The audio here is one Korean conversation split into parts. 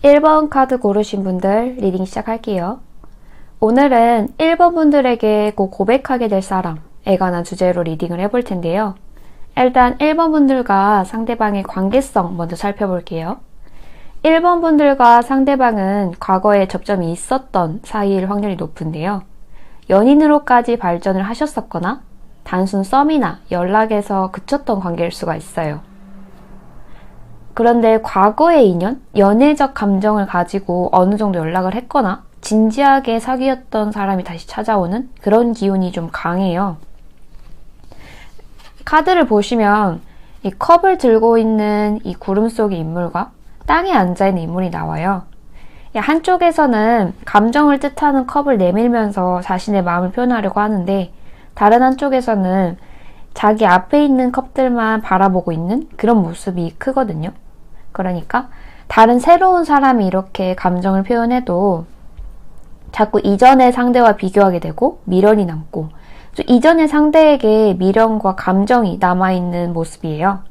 1번 카드 고르신 분들 리딩 시작할게요. 오늘은 1번 분들에게 꼭 고백하게 될 사람에 관한 주제로 리딩을 해볼 텐데요. 일단 1번 분들과 상대방의 관계성 먼저 살펴볼게요. 1번 분들과 상대방은 과거에 접점이 있었던 사이일 확률이 높은데요. 연인으로까지 발전을 하셨었거나 단순 썸이나 연락에서 그쳤던 관계일 수가 있어요. 그런데 과거의 인연, 연애적 감정을 가지고 어느 정도 연락을 했거나 진지하게 사귀었던 사람이 다시 찾아오는 그런 기운이 좀 강해요. 카드를 보시면 이 컵을 들고 있는 이 구름 속의 인물과 땅에 앉아있는 인물이 나와요. 한쪽에서는 감정을 뜻하는 컵을 내밀면서 자신의 마음을 표현하려고 하는데, 다른 한쪽에서는 자기 앞에 있는 컵들만 바라보고 있는 그런 모습이 크거든요. 그러니까 다른 새로운 사람이 이렇게 감정을 표현해도 자꾸 이전의 상대와 비교하게 되고 미련이 남고, 이전의 상대에게 미련과 감정이 남아있는 모습이에요.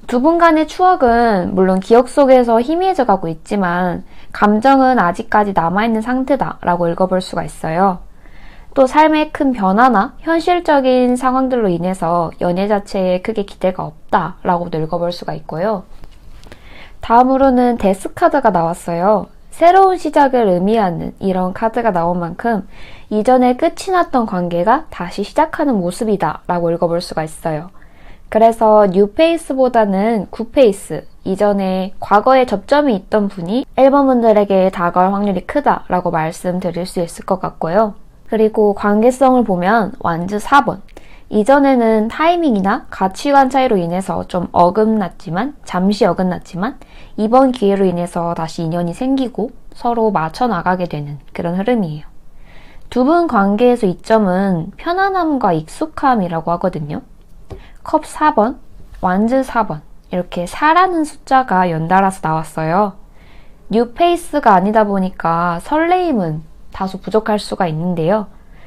두 분 간의 추억은 물론 기억 속에서 희미해져 가고 있지만 감정은 아직까지 남아있는 상태다라고 읽어볼 수가 있어요. 또 삶의 큰 변화나 현실적인 상황들로 인해서 연애 자체에 크게 기대가 없다라고도 읽어볼 수가 있고요. 다음으로는 데스 카드가 나왔어요. 새로운 시작을 의미하는 이런 카드가 나온 만큼 이전에 끝이 났던 관계가 다시 시작하는 모습이다 라고 읽어볼 수가 있어요. 그래서 뉴페이스보다는 굿페이스, 이전에 과거에 접점이 있던 분이 1번 분들에게 다가올 확률이 크다라고 말씀드릴 수 있을 것 같고요. 그리고 관계성을 보면 완즈 4번. 이전에는 타이밍이나 가치관 차이로 인해서 좀 잠시 어긋났지만 이번 기회로 인해서 다시 인연이 생기고 서로 맞춰 나가게 되는 그런 흐름이에요. 두 분 관계에서 이점은 편안함과 익숙함이라고 하거든요. 컵 4번, 완즈 4번 이렇게 4라는 숫자가 연달아서 나왔어요. 뉴페이스가 아니다 보니까 설레임은 다소 부족할 수가 있는데요.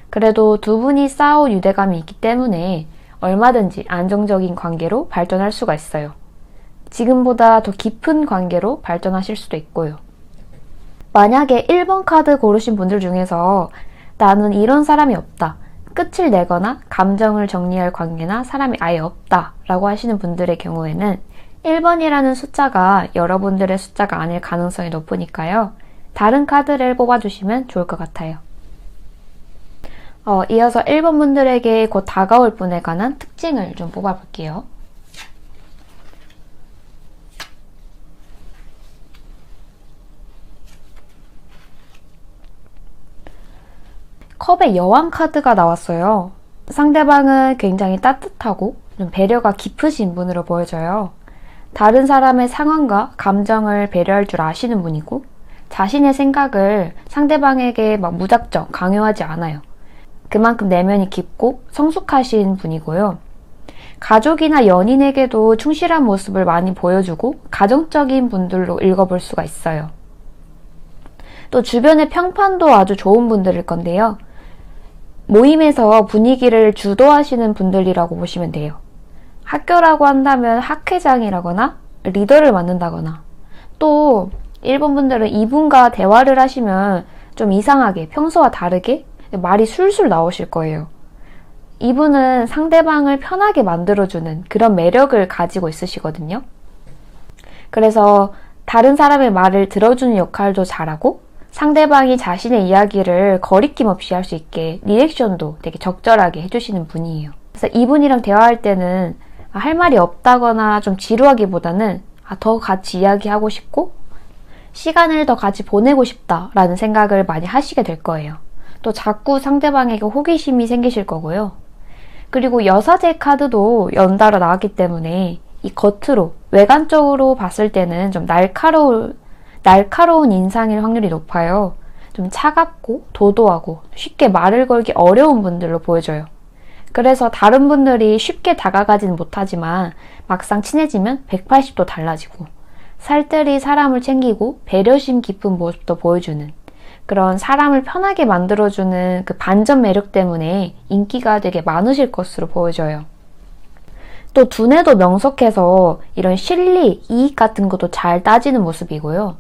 그래도 두 분이 쌓아온 유대감이 있기 때문에 얼마든지 안정적인 관계로 발전할 수가 있어요. 지금보다 더 깊은 관계로 발전하실 수도 있고요. 만약에 1번 카드 고르신 분들 중에서 나는 이런 사람이 없다, 끝을 내거나 감정을 정리할 관계나 사람이 아예 없다 라고 하시는 분들의 경우에는 1번이라는 숫자가 여러분들의 숫자가 아닐 가능성이 높으니까요. 다른 카드를 뽑아주시면 좋을 것 같아요. 이어서 1번 분들에게 곧 다가올 분에 관한 특징을 좀 뽑아볼게요. 컵의 여왕 카드가 나왔어요. 상대방은 굉장히 따뜻하고 좀 배려가 깊으신 분으로 보여져요. 다른 사람의 상황과 감정을 배려할 줄 아시는 분이고, 자신의 생각을 상대방에게 무작정 강요하지 않아요. 그만큼 내면이 깊고 성숙하신 분이고요. 가족이나 연인에게도 충실한 모습을 많이 보여주고 가정적인 분들로 읽어볼 수가 있어요. 또 주변의 평판도 아주 좋은 분들일 건데요. 모임에서 분위기를 주도하시는 분들이라고 보시면 돼요. 학교라고 한다면 학회장이라거나 리더를 맡는다거나, 또 1번 분들은 이분과 대화를 하시면 좀 이상하게 평소와 다르게 말이 술술 나오실 거예요. 이분은 상대방을 편하게 만들어주는 그런 매력을 가지고 있으시거든요. 그래서 다른 사람의 말을 들어주는 역할도 잘하고, 상대방이 자신의 이야기를 거리낌 없이 할 수 있게 리액션도 되게 적절하게 해주시는 분이에요. 그래서 이분이랑 대화할 때는 할 말이 없다거나 좀 지루하기보다는 더 같이 이야기하고 싶고 시간을 더 같이 보내고 싶다라는 생각을 많이 하시게 될 거예요. 또 자꾸 상대방에게 호기심이 생기실 거고요. 그리고 여사제 카드도 연달아 나왔기 때문에 이 겉으로, 외관적으로 봤을 때는 좀 날카로운 인상일 확률이 높아요. 좀 차갑고 도도하고 쉽게 말을 걸기 어려운 분들로 보여져요. 그래서 다른 분들이 쉽게 다가가지는 못하지만 막상 친해지면 180도 달라지고 살뜰히 사람을 챙기고 배려심 깊은 모습도 보여주는, 그런 사람을 편하게 만들어주는 그 반전 매력 때문에 인기가 되게 많으실 것으로 보여져요. 또 두뇌도 명석해서 이런 실리, 이익 같은 것도 잘 따지는 모습이고요.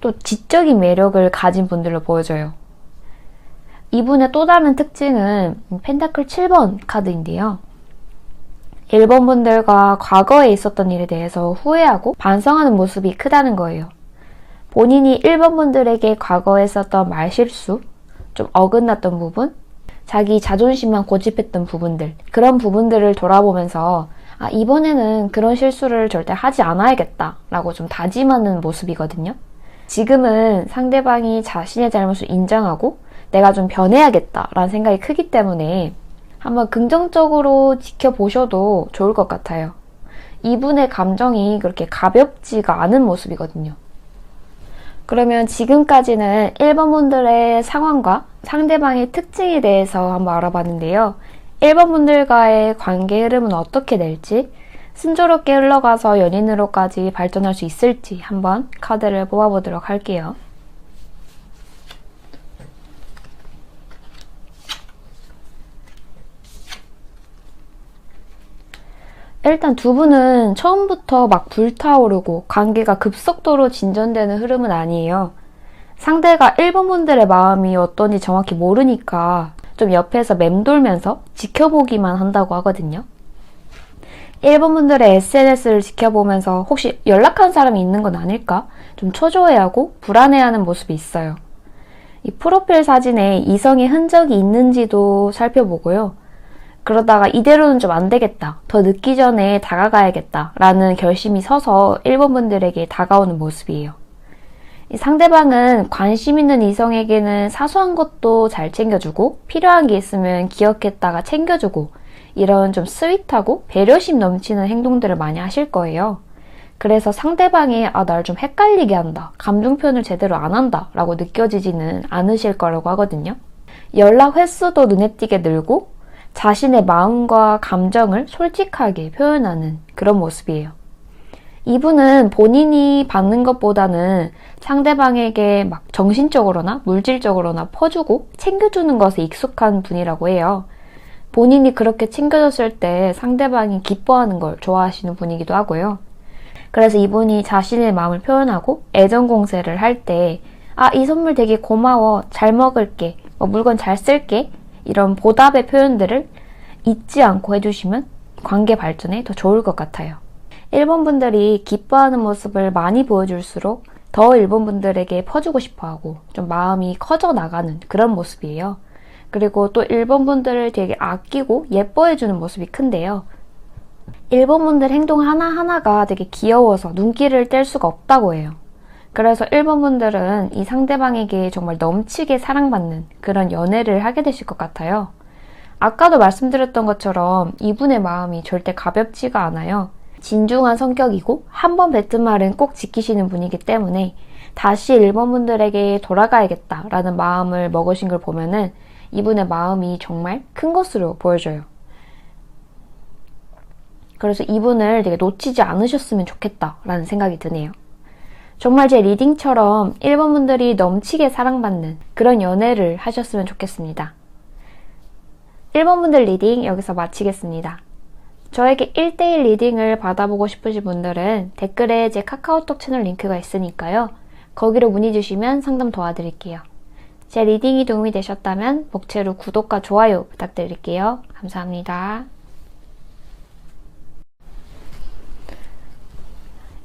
또 지적인 매력을 가진 분들로 보여져요. 이분의 또 다른 특징은 펜타클 7번 카드인데요. 1번 분들과 과거에 있었던 일에 대해서 후회하고 반성하는 모습이 크다는 거예요. 본인이 1번 분들에게 과거에 썼던 말실수, 좀 어긋났던 부분, 자기 자존심만 고집했던 부분들, 그런 부분들을 돌아보면서 이번에는 그런 실수를 절대 하지 않아야겠다 라고 좀 다짐하는 모습이거든요. 지금은 상대방이 자신의 잘못을 인정하고 내가 좀 변해야겠다 라는 생각이 크기 때문에 한번 긍정적으로 지켜보셔도 좋을 것 같아요. 이분의 감정이 그렇게 가볍지가 않은 모습이거든요. 그러면 지금까지는 1번 분들의 상황과 상대방의 특징에 대해서 한번 알아봤는데요. 1번 분들과의 관계 흐름은 어떻게 될지, 순조롭게 흘러가서 연인으로까지 발전할 수 있을지 한번 카드를 뽑아보도록 할게요. 일단 두 분은 처음부터 막 불타오르고 관계가 급속도로 진전되는 흐름은 아니에요. 상대가 1번 분들의 마음이 어떤지 정확히 모르니까 좀 옆에서 맴돌면서 지켜보기만 한다고 하거든요. 1번 분들의 SNS를 지켜보면서 혹시 연락한 사람이 있는 건 아닐까? 좀 초조해하고 불안해하는 모습이 있어요. 이 프로필 사진에 이성의 흔적이 있는지도 살펴보고요. 그러다가 이대로는 좀 안 되겠다. 더 늦기 전에 다가가야겠다. 라는 결심이 서서 1번 분들에게 다가오는 모습이에요. 이 상대방은 관심 있는 이성에게는 사소한 것도 잘 챙겨주고 필요한 게 있으면 기억했다가 챙겨주고 이런 좀 스윗하고 배려심 넘치는 행동들을 많이 하실 거예요. 그래서 상대방이 날 좀 헷갈리게 한다. 감정 표현을 제대로 안 한다. 라고 느껴지지는 않으실 거라고 하거든요. 연락 횟수도 눈에 띄게 늘고 자신의 마음과 감정을 솔직하게 표현하는 그런 모습이에요. 이분은 본인이 받는 것보다는 상대방에게 막 정신적으로나 물질적으로나 퍼주고 챙겨주는 것에 익숙한 분이라고 해요. 본인이 그렇게 챙겨줬을 때 상대방이 기뻐하는 걸 좋아하시는 분이기도 하고요. 그래서 이분이 자신의 마음을 표현하고 애정 공세를 할 때 이 선물 되게 고마워, 잘 먹을게, 물건 잘 쓸게 이런 보답의 표현들을 잊지 않고 해주시면 관계 발전에 더 좋을 것 같아요. 1번 분들이 기뻐하는 모습을 많이 보여줄수록 더 1번 분들에게 퍼주고 싶어하고 좀 마음이 커져 나가는 그런 모습이에요. 그리고 또 1번 분들을 되게 아끼고 예뻐해주는 모습이 큰데요. 1번 분들 행동 하나하나가 되게 귀여워서 눈길을 뗄 수가 없다고 해요. 그래서 1번 분들은 이 상대방에게 정말 넘치게 사랑받는 그런 연애를 하게 되실 것 같아요. 아까도 말씀드렸던 것처럼 이분의 마음이 절대 가볍지가 않아요. 진중한 성격이고 한 번 뱉은 말은 꼭 지키시는 분이기 때문에 다시 1번 분들에게 돌아가야겠다라는 마음을 먹으신 걸 보면은 이분의 마음이 정말 큰 것으로 보여져요. 그래서 이분을 되게 놓치지 않으셨으면 좋겠다라는 생각이 드네요. 정말 제 리딩처럼 1번 분들이 넘치게 사랑받는 그런 연애를 하셨으면 좋겠습니다. 1번 분들 리딩 여기서 마치겠습니다. 저에게 1대1 리딩을 받아보고 싶으신 분들은 댓글에 제 카카오톡 채널 링크가 있으니까요. 거기로 문의 주시면 상담 도와드릴게요. 제 리딩이 도움이 되셨다면 목채로 구독과 좋아요 부탁드릴게요. 감사합니다.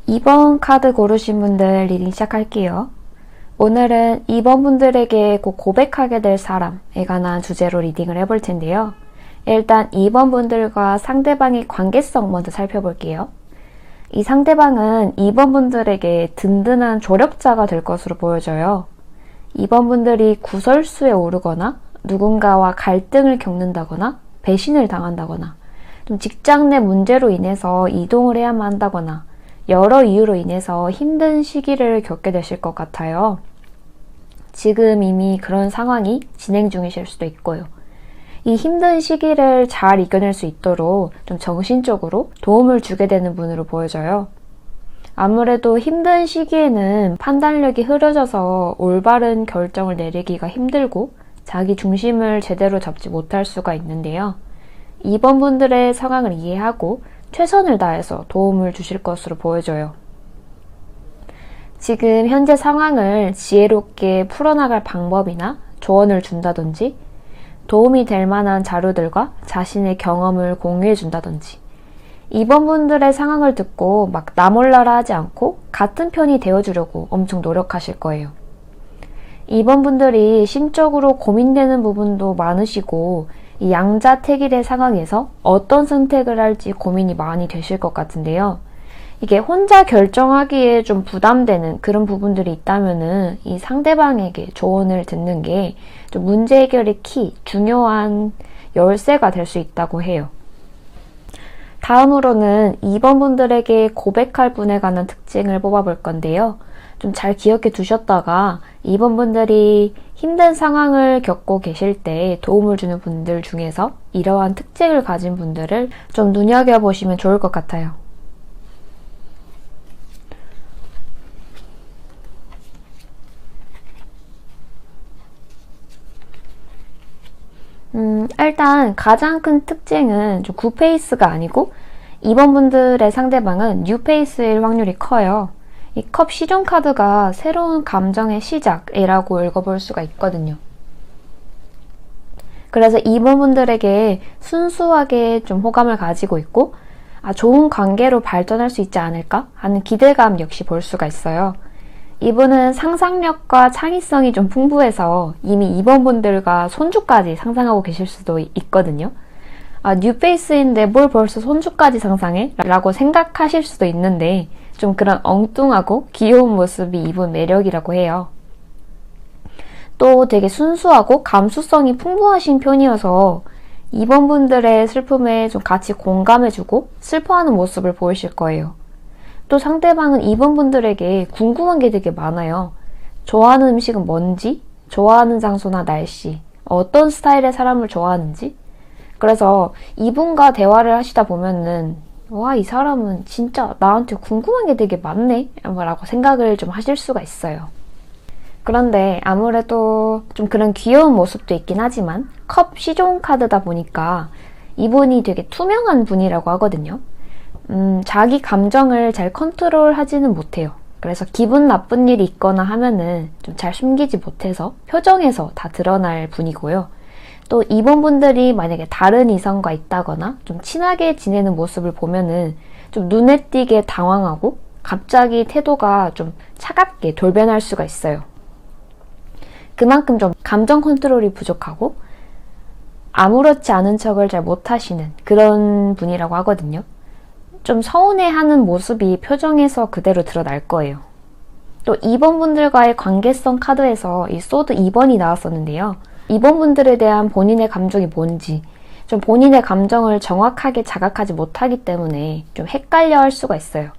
2번 카드 고르신 분들 리딩 시작할게요. 오늘은 2번 분들에게 곧 고백하게 될 사람에 관한 주제로 리딩을 해볼 텐데요. 일단 2번 분들과 상대방의 관계성 먼저 살펴볼게요. 이 상대방은 2번 분들에게 든든한 조력자가 될 것으로 보여져요. 2번 분들이 구설수에 오르거나 누군가와 갈등을 겪는다거나 배신을 당한다거나 좀 직장 내 문제로 인해서 이동을 해야만 한다거나 여러 이유로 인해서 힘든 시기를 겪게 되실 것 같아요. 지금 이미 그런 상황이 진행 중이실 수도 있고요. 이 힘든 시기를 잘 이겨낼 수 있도록 좀 정신적으로 도움을 주게 되는 분으로 보여져요. 아무래도 힘든 시기에는 판단력이 흐려져서 올바른 결정을 내리기가 힘들고 자기 중심을 제대로 잡지 못할 수가 있는데요. 2번 분들의 상황을 이해하고 최선을 다해서 도움을 주실 것으로 보여져요. 지금 현재 상황을 지혜롭게 풀어나갈 방법이나 조언을 준다든지 도움이 될 만한 자료들과 자신의 경험을 공유해 준다든지 2번 분들의 상황을 듣고 막 나 몰라라 하지 않고 같은 편이 되어주려고 엄청 노력하실 거예요. 2번 분들이 심적으로 고민되는 부분도 많으시고 이 양자택일의 상황에서 어떤 선택을 할지 고민이 많이 되실 것 같은데요. 이게 혼자 결정하기에 좀 부담되는 그런 부분들이 있다면은 이 상대방에게 조언을 듣는 게 좀 문제 해결의 키, 중요한 열쇠가 될 수 있다고 해요. 다음으로는 2번 분들에게 고백할 분에 관한 특징을 뽑아볼 건데요. 좀 잘 기억해 두셨다가 2번 분들이 힘든 상황을 겪고 계실 때 도움을 주는 분들 중에서 이러한 특징을 가진 분들을 좀 눈여겨보시면 좋을 것 같아요. 일단 가장 큰 특징은 좀 굿페이스가 아니고 2번 분들의 상대방은 뉴페이스일 확률이 커요. 이 컵 시종 카드가 새로운 감정의 시작이라고 읽어볼 수가 있거든요. 그래서 2번 분들에게 순수하게 좀 호감을 가지고 있고 좋은 관계로 발전할 수 있지 않을까 하는 기대감 역시 볼 수가 있어요. 이분은 상상력과 창의성이 좀 풍부해서 이미 2번 분들과 손주까지 상상하고 계실 수도 있거든요. 뉴페이스인데 뭘 벌써 손주까지 상상해? 라고 생각하실 수도 있는데 좀 그런 엉뚱하고 귀여운 모습이 이분 매력이라고 해요. 또 되게 순수하고 감수성이 풍부하신 편이어서 2번 분들의 슬픔에 좀 같이 공감해주고 슬퍼하는 모습을 보이실 거예요. 또 상대방은 2번 분들에게 궁금한 게 되게 많아요. 좋아하는 음식은 뭔지, 좋아하는 장소나 날씨, 어떤 스타일의 사람을 좋아하는지. 그래서 이분과 대화를 하시다 보면은 와, 이 사람은 진짜 나한테 궁금한 게 되게 많네 라고 생각을 좀 하실 수가 있어요. 그런데 아무래도 좀 그런 귀여운 모습도 있긴 하지만 컵 시종 카드다 보니까 이분이 되게 투명한 분이라고 하거든요. 자기 감정을 잘 컨트롤하지는 못해요. 그래서 기분 나쁜 일이 있거나 하면은 좀 잘 숨기지 못해서 표정에서 다 드러날 분이고요. 또 2번 분들이 만약에 다른 이성과 있다거나 좀 친하게 지내는 모습을 보면은 좀 눈에 띄게 당황하고 갑자기 태도가 좀 차갑게 돌변할 수가 있어요. 그만큼 좀 감정 컨트롤이 부족하고 아무렇지 않은 척을 잘 못하시는 그런 분이라고 하거든요. 좀 서운해하는 모습이 표정에서 그대로 드러날 거예요. 또 2번 분들과의 관계성 카드에서 이 소드 2번이 나왔었는데요. 2번 분들에 대한 본인의 감정이 뭔지 좀 본인의 감정을 정확하게 자각하지 못하기 때문에 좀 헷갈려 할 수가 있어요.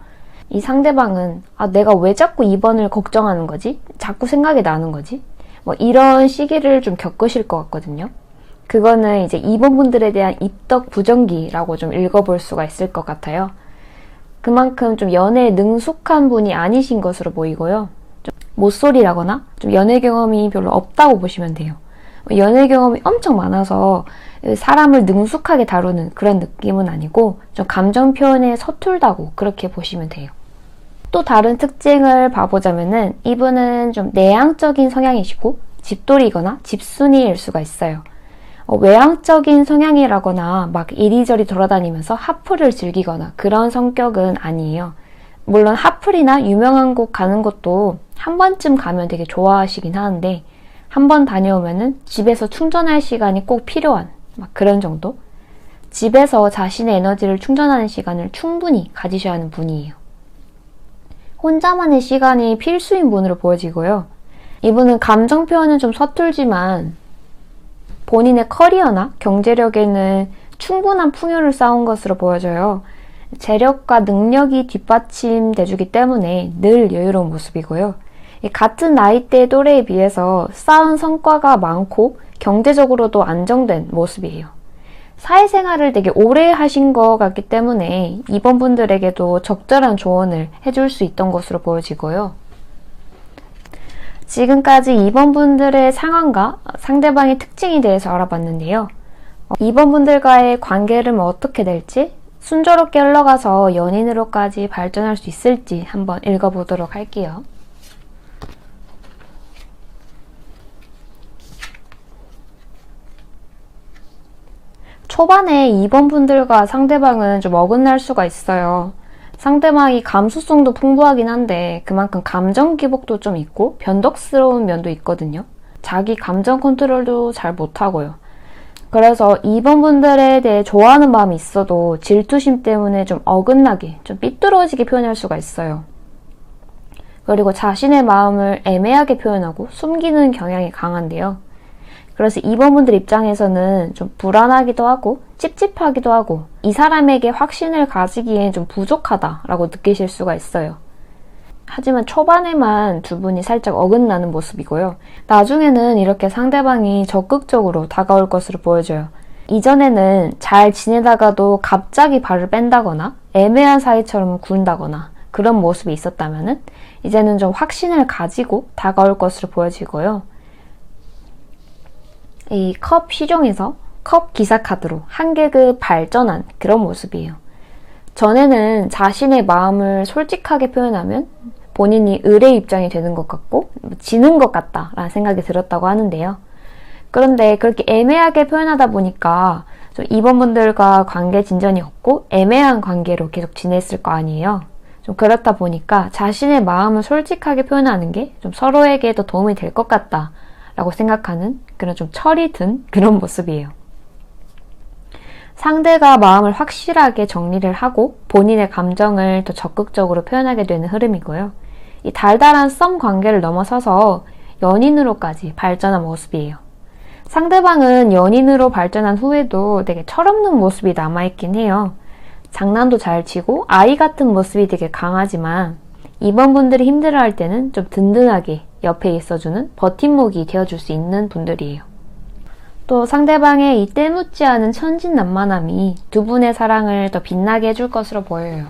이 상대방은 내가 왜 자꾸 2번을 걱정하는 거지? 자꾸 생각이 나는 거지? 뭐 이런 시기를 좀 겪으실 것 같거든요. 그거는 이제 2번 분들에 대한 입덕 부정기라고 좀 읽어볼 수가 있을 것 같아요. 그만큼 좀 연애에 능숙한 분이 아니신 것으로 보이고요. 좀 못소리라거나 좀 연애 경험이 별로 없다고 보시면 돼요. 연애 경험이 엄청 많아서 사람을 능숙하게 다루는 그런 느낌은 아니고 좀 감정 표현에 서툴다고 그렇게 보시면 돼요. 또 다른 특징을 봐보자면은 이분은 좀 내향적인 성향이시고 집돌이거나 집순이일 수가 있어요. 외향적인 성향이라거나 막 이리저리 돌아다니면서 핫플을 즐기거나 그런 성격은 아니에요. 물론 핫플이나 유명한 곳 가는 것도 한 번쯤 가면 되게 좋아하시긴 하는데 한 번 다녀오면은 집에서 충전할 시간이 꼭 필요한 막 그런 정도? 집에서 자신의 에너지를 충전하는 시간을 충분히 가지셔야 하는 분이에요. 혼자만의 시간이 필수인 분으로 보여지고요. 이분은 감정 표현은 좀 서툴지만 본인의 커리어나 경제력에는 충분한 풍요를 쌓은 것으로 보여져요. 재력과 능력이 뒷받침돼주기 때문에 늘 여유로운 모습이고요. 같은 나이대 또래에 비해서 쌓은 성과가 많고 경제적으로도 안정된 모습이에요. 사회생활을 되게 오래 하신 것 같기 때문에 2번 분들에게도 적절한 조언을 해줄 수 있던 것으로 보여지고요. 지금까지 2번 분들의 상황과 상대방의 특징에 대해서 알아봤는데요. 2번 분들과의 관계를 어떻게 될지 순조롭게 흘러가서 연인으로까지 발전할 수 있을지 한번 읽어보도록 할게요. 초반에 2번 분들과 상대방은 좀 어긋날 수가 있어요. 상대방이 감수성도 풍부하긴 한데 그만큼 감정 기복도 좀 있고 변덕스러운 면도 있거든요. 자기 감정 컨트롤도 잘 못하고요. 그래서 2번 분들에 대해 좋아하는 마음이 있어도 질투심 때문에 좀 어긋나게, 좀 삐뚤어지게 표현할 수가 있어요. 그리고 자신의 마음을 애매하게 표현하고 숨기는 경향이 강한데요. 그래서 2번 분들 입장에서는 좀 불안하기도 하고 찝찝하기도 하고 이 사람에게 확신을 가지기엔 좀 부족하다라고 느끼실 수가 있어요. 하지만 초반에만 두 분이 살짝 어긋나는 모습이고요. 나중에는 이렇게 상대방이 적극적으로 다가올 것으로 보여져요. 이전에는 잘 지내다가도 갑자기 발을 뺀다거나 애매한 사이처럼 군다거나 그런 모습이 있었다면은 이제는 좀 확신을 가지고 다가올 것으로 보여지고요. 이 컵 시종에서 컵 기사 카드로 한 계급 발전한 그런 모습이에요. 전에는 자신의 마음을 솔직하게 표현하면 본인이 을의 입장이 되는 것 같고 지는 것 같다라는 생각이 들었다고 하는데요. 그런데 그렇게 애매하게 표현하다 보니까 좀 2번 분들과 관계 진전이 없고 애매한 관계로 계속 지냈을 거 아니에요. 좀 그렇다 보니까 자신의 마음을 솔직하게 표현하는 게 좀 서로에게 더 도움이 될 것 같다라고 생각하는 그런 좀 철이 든 그런 모습이에요. 상대가 마음을 확실하게 정리를 하고 본인의 감정을 더 적극적으로 표현하게 되는 흐름이고요. 이 달달한 썸 관계를 넘어서서 연인으로까지 발전한 모습이에요. 상대방은 연인으로 발전한 후에도 되게 철없는 모습이 남아있긴 해요. 장난도 잘 치고 아이 같은 모습이 되게 강하지만 2번 분들이 힘들어할 때는 좀 든든하게 옆에 있어주는 버팀목이 되어줄 수 있는 분들이에요. 또 상대방의 이 때묻지 않은 천진난만함이 두 분의 사랑을 더 빛나게 해줄 것으로 보여요.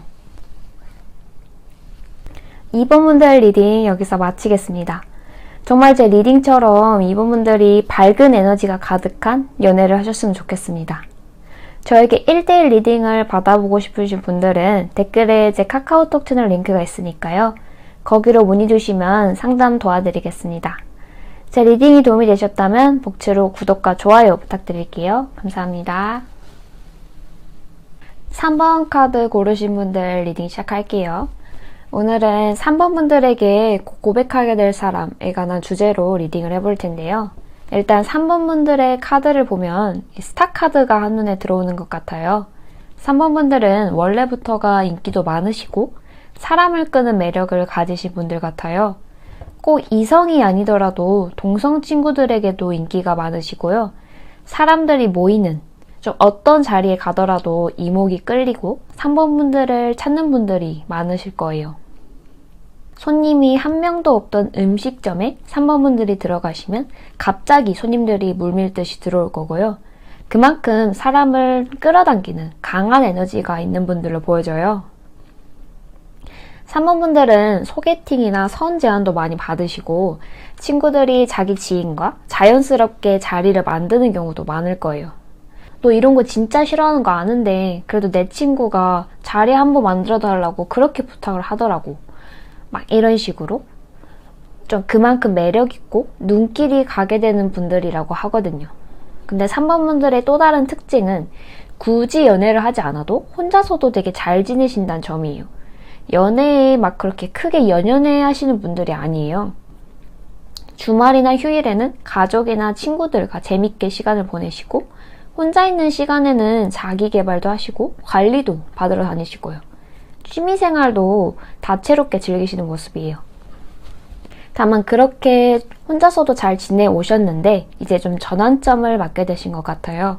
2번 분들 리딩 여기서 마치겠습니다. 정말 제 리딩처럼 2번 분들이 밝은 에너지가 가득한 연애를 하셨으면 좋겠습니다. 저에게 1대1 리딩을 받아보고 싶으신 분들은 댓글에 제 카카오톡 채널 링크가 있으니까요. 거기로 문의 주시면 상담 도와드리겠습니다. 제 리딩이 도움이 되셨다면 복채로 구독과 좋아요 부탁드릴게요. 감사합니다. 3번 카드 고르신 분들 리딩 시작할게요. 오늘은 3번 분들에게 고백하게 될 사람에 관한 주제로 리딩을 해볼 텐데요. 일단 3번 분들의 카드를 보면 스타 카드가 한눈에 들어오는 것 같아요. 3번 분들은 원래부터가 인기도 많으시고 사람을 끄는 매력을 가지신 분들 같아요. 꼭 이성이 아니더라도 동성 친구들에게도 인기가 많으시고요. 사람들이 모이는 좀 어떤 자리에 가더라도 이목이 끌리고 3번 분들을 찾는 분들이 많으실 거예요. 손님이 한 명도 없던 음식점에 3번 분들이 들어가시면 갑자기 손님들이 물밀듯이 들어올 거고요. 그만큼 사람을 끌어당기는 강한 에너지가 있는 분들로 보여져요. 3번 분들은 소개팅이나 선 제안도 많이 받으시고 친구들이 자기 지인과 자연스럽게 자리를 만드는 경우도 많을 거예요. 너 이런 거 진짜 싫어하는 거 아는데 그래도 내 친구가 자리 한번 만들어 달라고 그렇게 부탁을 하더라고. 막 이런 식으로 좀 그만큼 매력있고 눈길이 가게 되는 분들이라고 하거든요. 근데 3번 분들의 또 다른 특징은 굳이 연애를 하지 않아도 혼자서도 되게 잘 지내신다는 점이에요. 연애에 막 그렇게 크게 연연해 하시는 분들이 아니에요. 주말이나 휴일에는 가족이나 친구들과 재밌게 시간을 보내시고 혼자 있는 시간에는 자기 개발도 하시고 관리도 받으러 다니시고요. 취미생활도 다채롭게 즐기시는 모습이에요. 다만 그렇게 혼자서도 잘 지내오셨는데 이제 좀 전환점을 맞게 되신 것 같아요.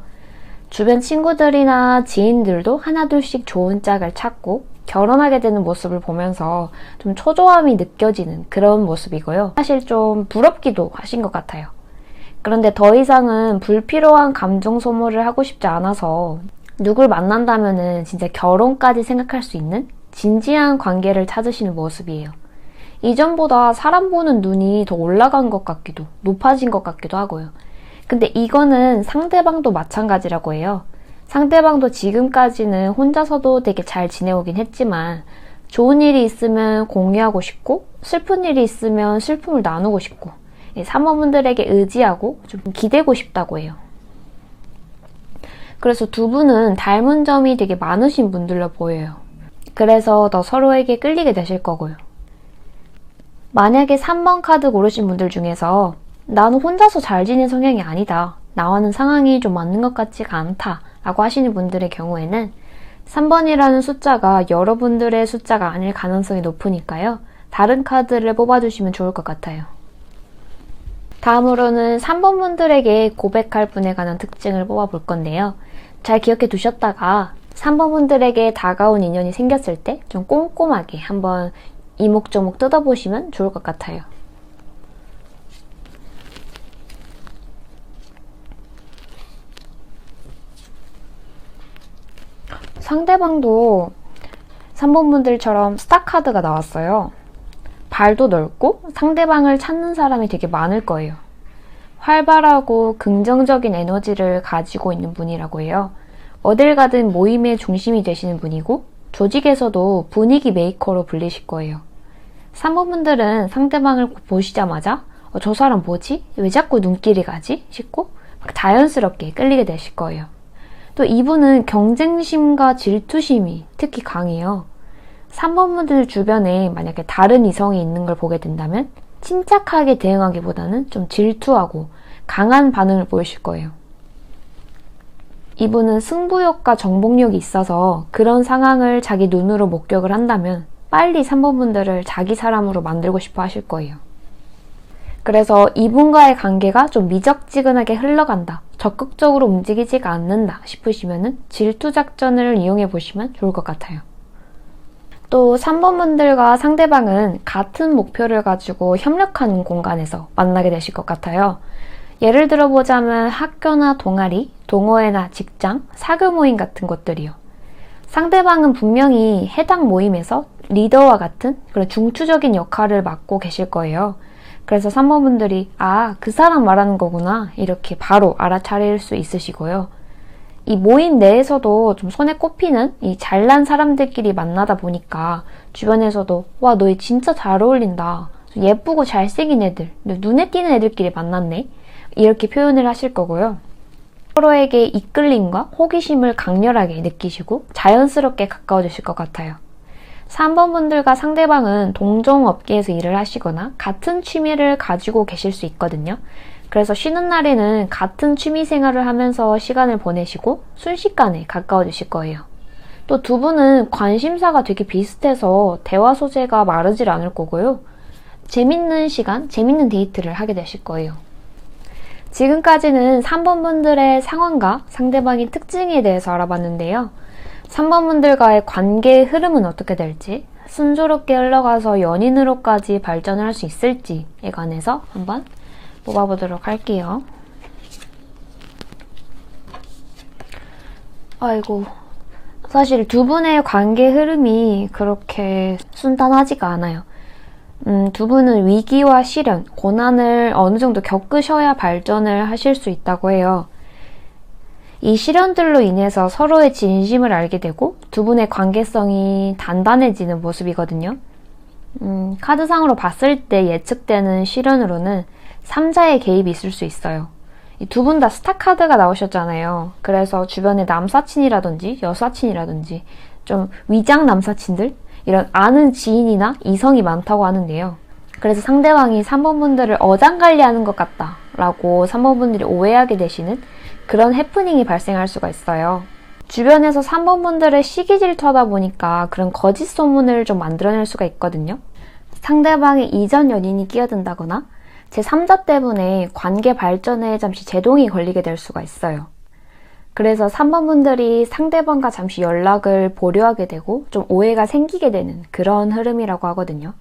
주변 친구들이나 지인들도 하나둘씩 좋은 짝을 찾고 결혼하게 되는 모습을 보면서 좀 초조함이 느껴지는 그런 모습이고요. 사실 좀 부럽기도 하신 것 같아요. 그런데 더 이상은 불필요한 감정 소모를 하고 싶지 않아서 누굴 만난다면은 진짜 결혼까지 생각할 수 있는 진지한 관계를 찾으시는 모습이에요. 이전보다 사람 보는 눈이 더 올라간 것 같기도, 높아진 것 같기도 하고요. 근데 이거는 상대방도 마찬가지라고 해요. 상대방도 지금까지는 혼자서도 되게 잘 지내오긴 했지만 좋은 일이 있으면 공유하고 싶고 슬픈 일이 있으면 슬픔을 나누고 싶고 사모분들에게 의지하고 좀 기대고 싶다고 해요. 그래서 두 분은 닮은 점이 되게 많으신 분들로 보여요. 그래서 더 서로에게 끌리게 되실 거고요. 만약에 3번 카드 고르신 분들 중에서 나는 혼자서 잘 지낸 성향이 아니다. 나와는 상황이 좀 맞는 것 같지가 않다. 라고 하시는 분들의 경우에는 3번이라는 숫자가 여러분들의 숫자가 아닐 가능성이 높으니까요. 다른 카드를 뽑아주시면 좋을 것 같아요. 다음으로는 3번 분들에게 고백할 분에 관한 특징을 뽑아볼 건데요. 잘 기억해 두셨다가 3번 분들에게 다가온 인연이 생겼을 때 좀 꼼꼼하게 한번 이목저목 뜯어보시면 좋을 것 같아요. 상대방도 3번 분들처럼 스타 카드가 나왔어요. 발도 넓고 상대방을 찾는 사람이 되게 많을 거예요. 활발하고 긍정적인 에너지를 가지고 있는 분이라고 해요. 어딜 가든 모임의 중심이 되시는 분이고 조직에서도 분위기 메이커로 불리실 거예요. 3번 분들은 상대방을 보시자마자 저 사람 뭐지? 왜 자꾸 눈길이 가지? 싶고 막 자연스럽게 끌리게 되실 거예요. 또 이분은 경쟁심과 질투심이 특히 강해요. 3번 분들 주변에 만약에 다른 이성이 있는 걸 보게 된다면 침착하게 대응하기보다는 좀 질투하고 강한 반응을 보이실 거예요. 이분은 승부욕과 정복력이 있어서 그런 상황을 자기 눈으로 목격을 한다면 빨리 3번 분들을 자기 사람으로 만들고 싶어 하실 거예요. 그래서 이분과의 관계가 좀 미적지근하게 흘러간다, 적극적으로 움직이지가 않는다 싶으시면 질투 작전을 이용해 보시면 좋을 것 같아요. 또 3번 분들과 상대방은 같은 목표를 가지고 협력하는 공간에서 만나게 되실 것 같아요. 예를 들어보자면 학교나 동아리, 동호회나 직장, 사교 모임 같은 것들이요. 상대방은 분명히 해당 모임에서 리더와 같은 그런 중추적인 역할을 맡고 계실 거예요. 그래서 3번 분들이 그 사람 말하는 거구나 이렇게 바로 알아차릴 수 있으시고요. 이 모임 내에서도 좀 손에 꼽히는 이 잘난 사람들끼리 만나다 보니까 주변에서도 와, 너 진짜 잘 어울린다. 예쁘고 잘생긴 애들, 눈에 띄는 애들끼리 만났네. 이렇게 표현을 하실 거고요. 서로에게 이끌림과 호기심을 강렬하게 느끼시고 자연스럽게 가까워지실 것 같아요. 3번 분들과 상대방은 동종 업계에서 일을 하시거나 같은 취미를 가지고 계실 수 있거든요. 그래서 쉬는 날에는 같은 취미 생활을 하면서 시간을 보내시고 순식간에 가까워지실 거예요. 또 두 분은 관심사가 되게 비슷해서 대화 소재가 마르질 않을 거고요. 재밌는 시간, 재밌는 데이트를 하게 되실 거예요. 지금까지는 3번 분들의 상황과 상대방의 특징에 대해서 알아봤는데요. 3번 분들과의 관계의 흐름은 어떻게 될지, 순조롭게 흘러가서 연인으로까지 발전을 할 수 있을지에 관해서 한번 뽑아보도록 할게요. 아이고, 사실 두 분의 관계 흐름이 그렇게 순탄하지가 않아요. 두 분은 위기와 시련, 고난을 어느 정도 겪으셔야 발전을 하실 수 있다고 해요. 이 시련들로 인해서 서로의 진심을 알게 되고 두 분의 관계성이 단단해지는 모습이거든요. 카드상으로 봤을 때 예측되는 시련으로는 3자의 개입이 있을 수 있어요. 두 분 다 스타 카드가 나오셨잖아요. 그래서 주변에 남사친이라든지 여사친이라든지 좀 위장 남사친들? 이런 아는 지인이나 이성이 많다고 하는데요. 그래서 상대방이 3번 분들을 어장관리하는 것 같다 라고 3번 분들이 오해하게 되시는 그런 해프닝이 발생할 수가 있어요. 주변에서 3번 분들의 시기 질투하다 보니까 그런 거짓 소문을 좀 만들어낼 수가 있거든요. 상대방의 이전 연인이 끼어든다거나 제3자 때문에 관계 발전에 잠시 제동이 걸리게 될 수가 있어요. 그래서 3번 분들이 상대방과 잠시 연락을 보류하게 되고 좀 오해가 생기게 되는 그런 흐름이라고 하거든요.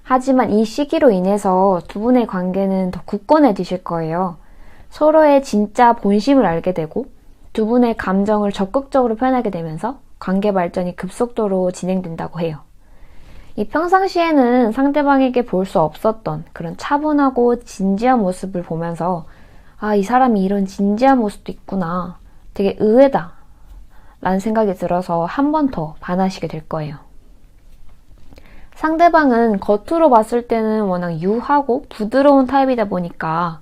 하지만 이 시기로 인해서 두 분의 관계는 더 굳건해지실 거예요. 서로의 진짜 본심을 알게 되고 두 분의 감정을 적극적으로 표현하게 되면서 관계 발전이 급속도로 진행된다고 해요. 이 평상시에는 상대방에게 볼 수 없었던 그런 차분하고 진지한 모습을 보면서 이 사람이 이런 진지한 모습도 있구나. 되게 의외다 라는 생각이 들어서 한 번 더 반하시게 될 거예요. 상대방은 겉으로 봤을 때는 워낙 유하고 부드러운 타입이다 보니까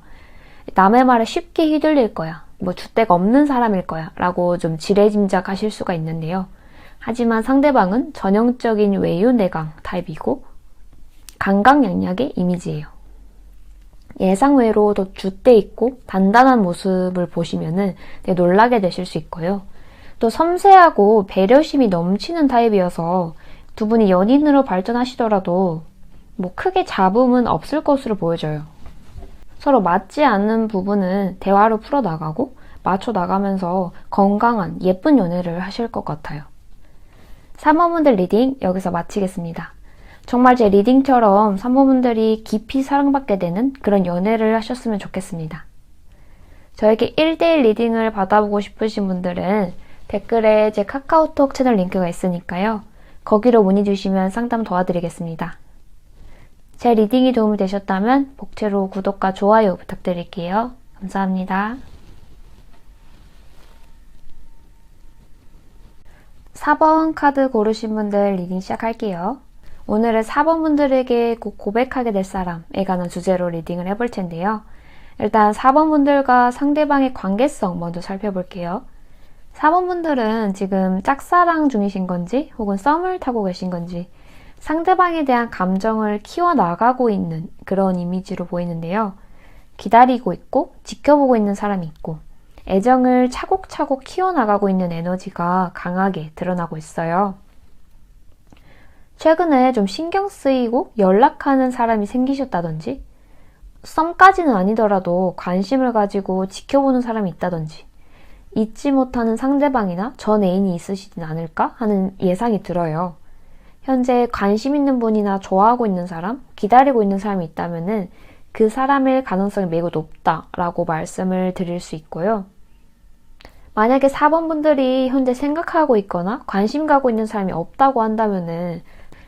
남의 말에 쉽게 휘둘릴 거야. 뭐 줏대가 없는 사람일 거야 라고 좀 지레짐작하실 수가 있는데요. 하지만 상대방은 전형적인 외유내강 타입이고 강강약약의 이미지예요. 예상외로 더 줏대 있고 단단한 모습을 보시면은 되게 놀라게 되실 수 있고요. 또 섬세하고 배려심이 넘치는 타입이어서 두 분이 연인으로 발전하시더라도 뭐 크게 잡음은 없을 것으로 보여져요. 서로 맞지 않는 부분은 대화로 풀어나가고 맞춰나가면서 건강한 예쁜 연애를 하실 것 같아요. 3번분들 리딩 여기서 마치겠습니다. 정말 제 리딩처럼 3번분들이 깊이 사랑받게 되는 그런 연애를 하셨으면 좋겠습니다. 저에게 1대1 리딩을 받아보고 싶으신 분들은 댓글에 제 카카오톡 채널 링크가 있으니까요. 거기로 문의 주시면 상담 도와드리겠습니다. 제 리딩이 도움이 되셨다면 복채로 구독과 좋아요 부탁드릴게요. 감사합니다. 4번 카드 고르신 분들 리딩 시작할게요. 오늘은 4번 분들에게 곧 고백하게 될 사람에 관한 주제로 리딩을 해볼 텐데요. 일단 4번 분들과 상대방의 관계성 먼저 살펴볼게요. 4번 분들은 지금 짝사랑 중이신 건지 혹은 썸을 타고 계신 건지 상대방에 대한 감정을 키워나가고 있는 그런 이미지로 보이는데요. 기다리고 있고 지켜보고 있는 사람이 있고 애정을 차곡차곡 키워나가고 있는 에너지가 강하게 드러나고 있어요. 최근에 좀 신경 쓰이고 연락하는 사람이 생기셨다든지 썸까지는 아니더라도 관심을 가지고 지켜보는 사람이 있다든지 잊지 못하는 상대방이나 전 애인이 있으시진 않을까 하는 예상이 들어요. 현재 관심 있는 분이나 좋아하고 있는 사람, 기다리고 있는 사람이 있다면은 그 사람일 가능성이 매우 높다라고 말씀을 드릴 수 있고요. 만약에 4번 분들이 현재 생각하고 있거나 관심 가고 있는 사람이 없다고 한다면은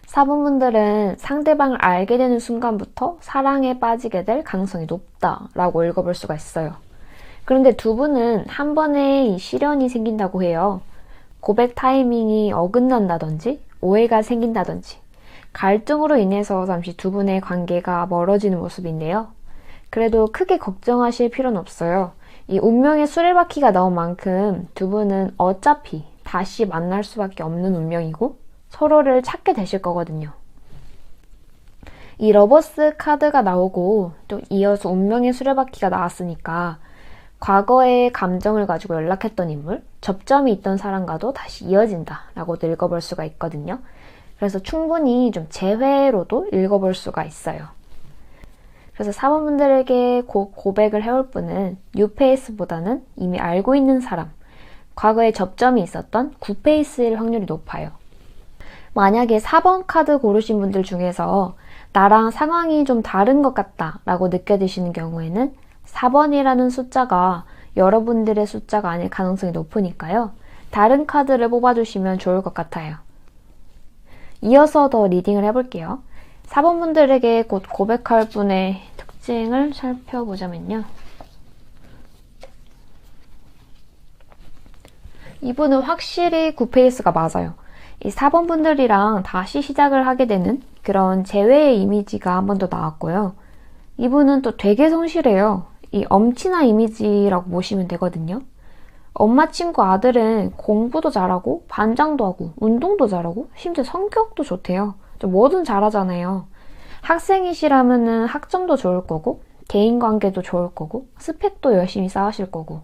4번 분들은 상대방을 알게 되는 순간부터 사랑에 빠지게 될 가능성이 높다라고 읽어볼 수가 있어요. 그런데 두 분은 한 번에 시련이 생긴다고 해요. 고백 타이밍이 어긋난다든지 오해가 생긴다든지 갈등으로 인해서 잠시 두 분의 관계가 멀어지는 모습인데요. 그래도 크게 걱정하실 필요는 없어요. 이 운명의 수레바퀴가 나온 만큼 두 분은 어차피 다시 만날 수밖에 없는 운명이고 서로를 찾게 되실 거거든요. 이 러버스 카드가 나오고 또 이어서 운명의 수레바퀴가 나왔으니까 과거의 감정을 가지고 연락했던 인물, 접점이 있던 사람과도 다시 이어진다라고도 읽어볼 수가 있거든요. 그래서 충분히 좀 재회로도 읽어볼 수가 있어요. 그래서 4번분들에게 곧 고백을 해올 분은 뉴페이스보다는 이미 알고 있는 사람, 과거에 접점이 있었던 구페이스일 확률이 높아요. 만약에 4번 카드 고르신 분들 중에서 나랑 상황이 좀 다른 것 같다 라고 느껴지시는 경우에는 4번이라는 숫자가 여러분들의 숫자가 아닐 가능성이 높으니까요. 다른 카드를 뽑아주시면 좋을 것 같아요. 이어서 더 리딩을 해볼게요. 4번 분들에게 곧 고백할 분의 특징을 살펴보자면요. 이분은 확실히 굿페이스가 맞아요. 이 4번 분들이랑 다시 시작을 하게 되는 그런 재회의 이미지가 한 번 더 나왔고요. 이분은 또 되게 성실해요. 이 엄친아 이미지라고 보시면 되거든요. 엄마 친구 아들은 공부도 잘하고 반장도 하고 운동도 잘하고 심지어 성격도 좋대요. 뭐든 잘하잖아요. 학생이시라면은 학점도 좋을 거고 대인관계도 좋을 거고 스펙도 열심히 쌓으실 거고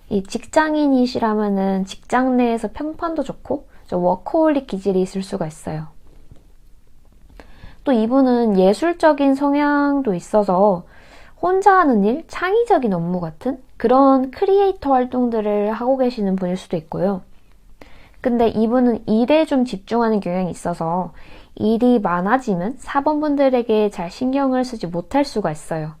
이 직장인이시라면은 직장 내에서 평판도 좋고 워커홀릭 기질이 있을 수가 있어요. 또 이분은 예술적인 성향도 있어서 혼자 하는 일, 창의적인 업무 같은 그런 크리에이터 활동들을 하고 계시는 분일 수도 있고요. 근데 이분은 일에 좀 집중하는 경향이 있어서 일이 많아지면 4번 분들에게 잘 신경을 쓰지 못할 수가 있어요.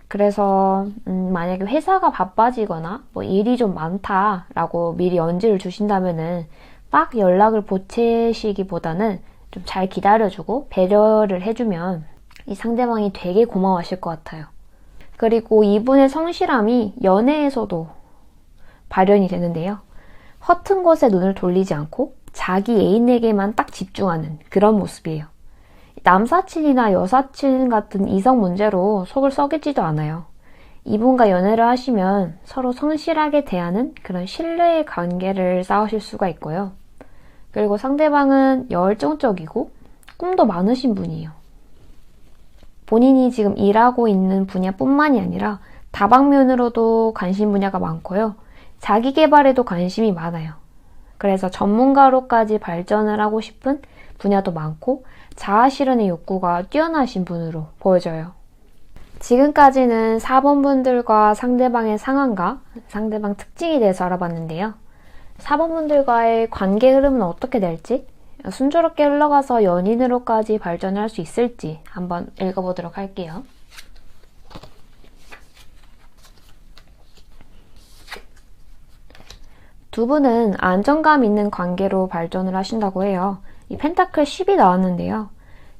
그래서 만약에 회사가 바빠지거나 뭐 일이 좀 많다라고 미리 언지를 주신다면은 막 연락을 보채시기보다는 좀 잘 기다려주고 배려를 해주면 이 상대방이 되게 고마워하실 것 같아요. 그리고 이분의 성실함이 연애에서도 발현이 되는데요. 허튼 곳에 눈을 돌리지 않고 자기 애인에게만 딱 집중하는 그런 모습이에요. 남사친이나 여사친 같은 이성 문제로 속을 썩이지도 않아요. 이분과 연애를 하시면 서로 성실하게 대하는 그런 신뢰의 관계를 쌓으실 수가 있고요. 그리고 상대방은 열정적이고 꿈도 많으신 분이에요. 본인이 지금 일하고 있는 분야뿐만이 아니라 다방면으로도 관심 분야가 많고요. 자기 개발에도 관심이 많아요. 그래서 전문가로까지 발전을 하고 싶은 분야도 많고 자아 실현의 욕구가 뛰어나신 분으로 보여져요. 지금까지는 4번 분들과 상대방의 상황과 상대방 특징에 대해서 알아봤는데요. 4번 분들과의 관계 흐름은 어떻게 될지, 순조롭게 흘러가서 연인으로까지 발전할 수 있을지 한번 읽어보도록 할게요. 두 분은 안정감 있는 관계로 발전을 하신다고 해요. 이 펜타클 10이 나왔는데요.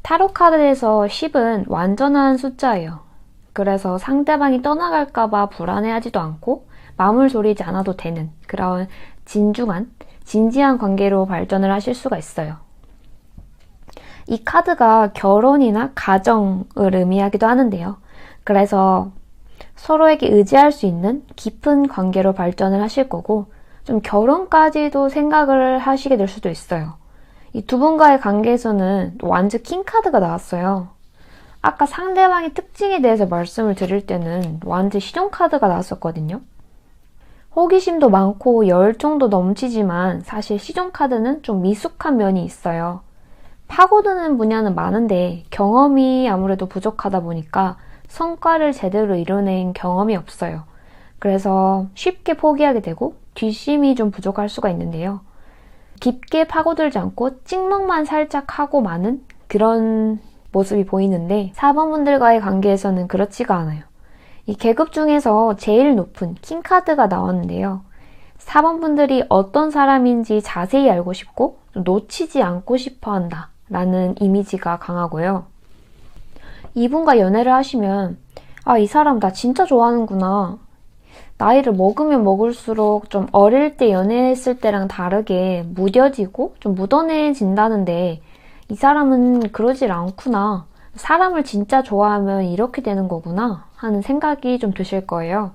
타로 카드에서 10은 완전한 숫자예요. 그래서 상대방이 떠나갈까봐 불안해하지도 않고 마음을 졸이지 않아도 되는 그런 진지한 관계로 발전을 하실 수가 있어요. 이 카드가 결혼이나 가정을 의미하기도 하는데요. 그래서 서로에게 의지할 수 있는 깊은 관계로 발전을 하실 거고 좀 결혼까지도 생각을 하시게 될 수도 있어요. 이 두 분과의 관계에서는 완즈 킹 카드가 나왔어요. 아까 상대방의 특징에 대해서 말씀을 드릴 때는 완즈 시종 카드가 나왔었거든요. 호기심도 많고 열정도 넘치지만 사실 시종 카드는 좀 미숙한 면이 있어요. 파고드는 분야는 많은데 경험이 아무래도 부족하다 보니까 성과를 제대로 이뤄낸 경험이 없어요. 그래서 쉽게 포기하게 되고 뒷심이 좀 부족할 수가 있는데요. 깊게 파고들지 않고 찍먹만 살짝 하고 마는 그런 모습이 보이는데 4번 분들과의 관계에서는 그렇지가 않아요. 이 계급 중에서 제일 높은 킹카드가 나왔는데요. 4번 분들이 어떤 사람인지 자세히 알고 싶고 놓치지 않고 싶어 한다 라는 이미지가 강하고요. 이분과 연애를 하시면 이 사람 나 진짜 좋아하는구나. 나이를 먹으면 먹을수록 좀 어릴 때 연애했을 때랑 다르게 무뎌지고 좀 묻어내진다는데 이 사람은 그러질 않구나. 사람을 진짜 좋아하면 이렇게 되는 거구나 하는 생각이 좀 드실 거예요.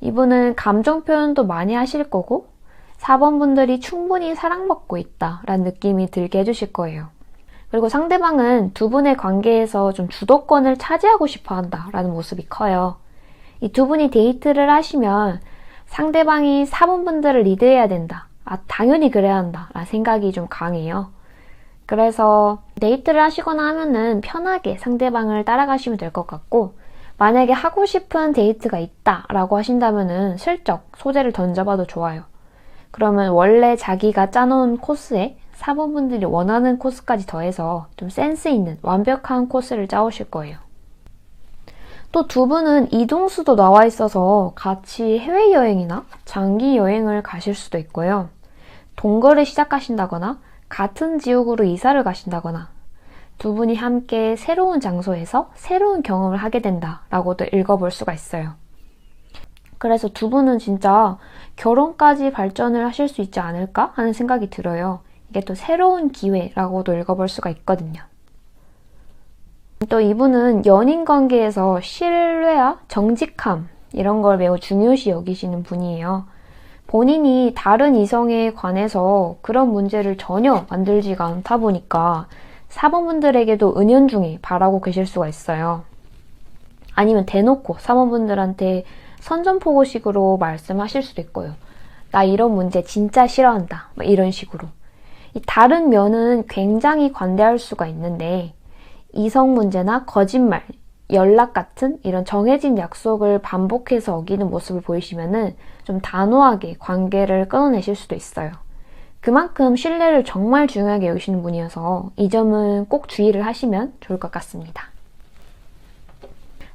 이분은 감정 표현도 많이 하실 거고 4번 분들이 충분히 사랑받고 있다라는 느낌이 들게 해주실 거예요. 그리고 상대방은 두 분의 관계에서 좀 주도권을 차지하고 싶어 한다라는 모습이 커요. 이 두 분이 데이트를 하시면 상대방이 4번 분들을 리드해야 된다. 당연히 그래야 한다. 라는 생각이 좀 강해요. 그래서 데이트를 하시거나 하면은 편하게 상대방을 따라가시면 될 것 같고 만약에 하고 싶은 데이트가 있다라고 하신다면은 슬쩍 소재를 던져봐도 좋아요. 그러면 원래 자기가 짜놓은 코스에 4번 분들이 원하는 코스까지 더해서 좀 센스 있는 완벽한 코스를 짜오실 거예요. 또 두 분은 이동수도 나와 있어서 같이 해외여행이나 장기 여행을 가실 수도 있고요. 동거를 시작하신다거나 같은 지역으로 이사를 가신다거나 두 분이 함께 새로운 장소에서 새로운 경험을 하게 된다라고도 읽어볼 수가 있어요. 그래서 두 분은 진짜 결혼까지 발전을 하실 수 있지 않을까 하는 생각이 들어요. 이게 또 새로운 기회라고도 읽어볼 수가 있거든요. 또 이분은 연인 관계에서 신뢰와 정직함 이런 걸 매우 중요시 여기시는 분이에요. 본인이 다른 이성에 관해서 그런 문제를 전혀 만들지가 않다 보니까 4번 분들에게도 은연중에 바라고 계실 수가 있어요. 아니면 대놓고 4번 분들한테 선전포고식으로 말씀하실 수도 있고요. 나 이런 문제 진짜 싫어한다. 이런 식으로. 이 다른 면은 굉장히 관대할 수가 있는데 이성 문제나 거짓말, 연락 같은 이런 정해진 약속을 반복해서 어기는 모습을 보이시면은 좀 단호하게 관계를 끊어내실 수도 있어요. 그만큼 신뢰를 정말 중요하게 여기시는 분이어서 이 점은 꼭 주의를 하시면 좋을 것 같습니다.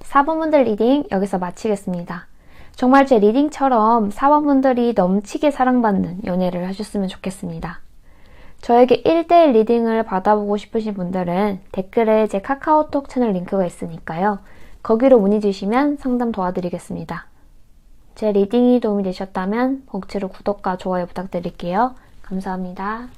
4번분들 리딩 여기서 마치겠습니다. 정말 제 리딩처럼 4번분들이 넘치게 사랑받는 연애를 하셨으면 좋겠습니다. 저에게 1대1 리딩을 받아보고 싶으신 분들은 댓글에 제 카카오톡 채널 링크가 있으니까요. 거기로 문의 주시면 상담 도와드리겠습니다. 제 리딩이 도움이 되셨다면 복지로 구독과 좋아요 부탁드릴게요. 감사합니다.